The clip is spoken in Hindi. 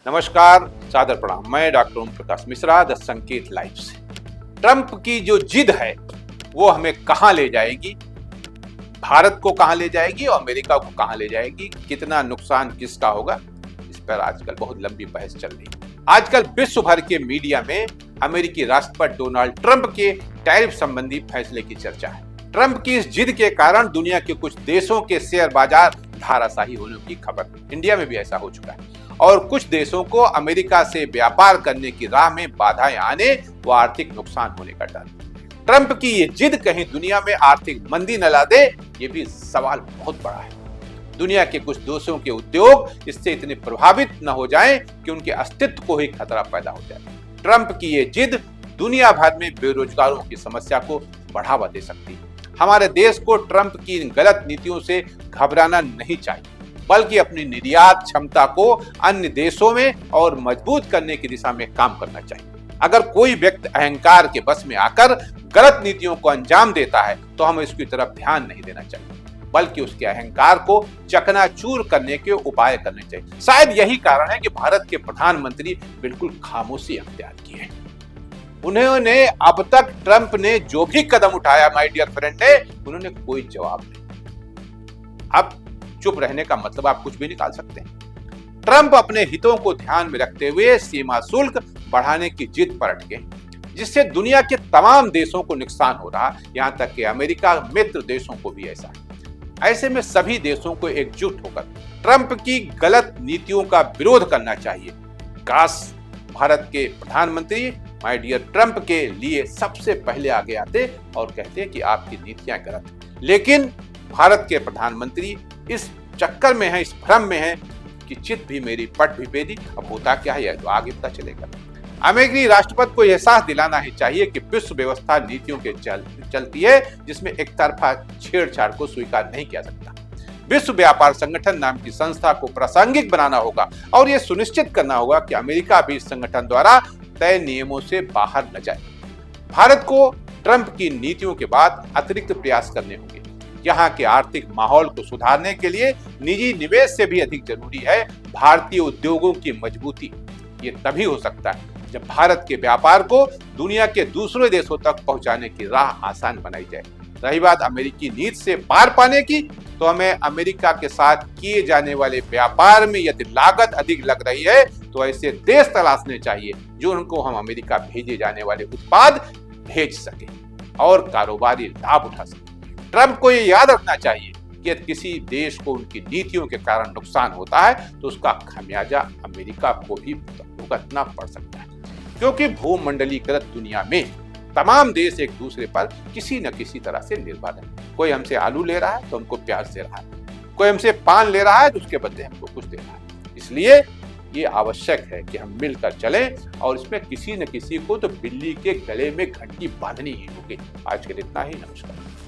नमस्कार, सादर प्रणाम। मैं doctor Om Prakash Mishra, the Sanket live से। ट्रंप की जो जिद है वो हमें कहां ले जाएगी, भारत को कहां ले जाएगी और अमेरिका को कहां ले जाएगी, कितना नुकसान किसका होगा, इस पर आजकल बहुत लंबी बहस चल रही है। आजकल विश्व भर के मीडिया में अमेरिकी राष्ट्रपति डोनाल्ड ट्रंप के टैरिफ संबंधी फैसले की चर्चा है। ट्रंप की इस जिद के कारण दुनिया के कुछ देशों के शेयर बाजार धाराशाही होने की खबर, इंडिया में भी ऐसा हो चुका है और कुछ देशों को अमेरिका से व्यापार करने की राह में बाधाएं आने व आर्थिक नुकसान होने का डर। ट्रंप की ये जिद कहीं दुनिया में आर्थिक मंदी न ला दे, ये भी सवाल बहुत बड़ा है। दुनिया के कुछ देशों के उद्योग इससे इतने प्रभावित न हो जाएं कि उनके अस्तित्व को ही खतरा पैदा हो जाए। ट्रंप की ये जिद दुनिया भर में बेरोजगारों की समस्या को बढ़ावा दे सकती है। हमारे देश को ट्रंप की इन गलत नीतियों से घबराना नहीं चाहिए, बल्कि अपनी निर्यात क्षमता को अन्य देशों में और मजबूत करने की दिशा में काम करना चाहिए। अगर कोई व्यक्ति अहंकार के बस में आकर गलत नीतियों को अंजाम देता है तो हमें इसकी तरफ ध्यान नहीं देना चाहिए, बल्कि उसके अहंकार को चकनाचूर करने के उपाय करने चाहिए। शायद यही कारण है कि भारत के प्रधानमंत्री बिल्कुल खामोशी अख्तियार की है। उन्होंने अब तक ट्रंप ने जो भी कदम उठाया, माय डियर फ्रेंड, उन्होंने कोई जवाब नहीं। अब चुप रहने का मतलब आप कुछ भी निकाल सकते हैं। ट्रंप अपने हितों को ध्यान में रखते हुए सीमा शुल्क बढ़ाने की जिद पर अटके, जिससे दुनिया के तमाम देशों को नुकसान हो रहा, यहां तक कि अमेरिका मित्र देशों को भी ऐसा है। ऐसे में सभी देशों को एकजुट होकर ट्रंप की गलत नीतियों का विरोध करना चाहिए। काश भारत के प्रधानमंत्री माय डियर ट्रंप के लिए सबसे पहले आगे आते और कहते कि आपकी नीतियां गलत हैं। लेकिन भारत के प्रधानमंत्री इस चक्कर में है, इस भ्रम में है कि चित भी मेरी पट भी मेरी, अब होता क्या है तो आगे पता चलेगा। अमेरिकी राष्ट्रपति को एहसास दिलाना ही चाहिए कि विश्व व्यवस्था नीतियों के चलती है, जिसमें एक तरफा छेड़छाड़ को स्वीकार नहीं किया सकता। विश्व व्यापार संगठन नाम की संस्था को प्रासंगिक बनाना होगा और यह सुनिश्चित करना होगा कि अमेरिका भी इस संगठन द्वारा तय नियमों से बाहर न जाए। भारत को ट्रंप की नीतियों के बाद अतिरिक्त प्रयास करने होंगे। यहाँ के आर्थिक माहौल को सुधारने के लिए निजी निवेश से भी अधिक जरूरी है भारतीय उद्योगों की मजबूती। ये तभी हो सकता है जब भारत के व्यापार को दुनिया के दूसरे देशों तक पहुंचाने की राह आसान बनाई जाए। रही बात अमेरिकी नीति से पार पाने की, तो हमें अमेरिका के साथ किए जाने वाले व्यापार में यदि लागत अधिक लग रही है तो ऐसे देश तलाशने चाहिए जो उनको हम अमेरिका भेजे जाने वाले उत्पाद भेज सके और कारोबारी लाभ उठा सके। ट्रंप को ये याद रखना चाहिए कि यदि किसी देश को उनकी नीतियों के कारण नुकसान होता है तो उसका खमियाजा अमेरिका को भी भुगतना पड़ सकता है, क्योंकि भूमंडलीकृत दुनिया में तमाम देश एक दूसरे पर किसी न किसी तरह से निर्भर है। कोई हमसे आलू ले रहा है तो हमको प्याज दे रहा है, कोई हमसे पान ले रहा है तो उसके बदले हमको कुछ दे रहा है। इसलिए ये आवश्यक है कि हम मिलकर चलें और इसमें किसी न किसी को तो बिल्ली के गले में घंटी बांधनी ही होगी। आज के लिए इतना ही। नमस्कार।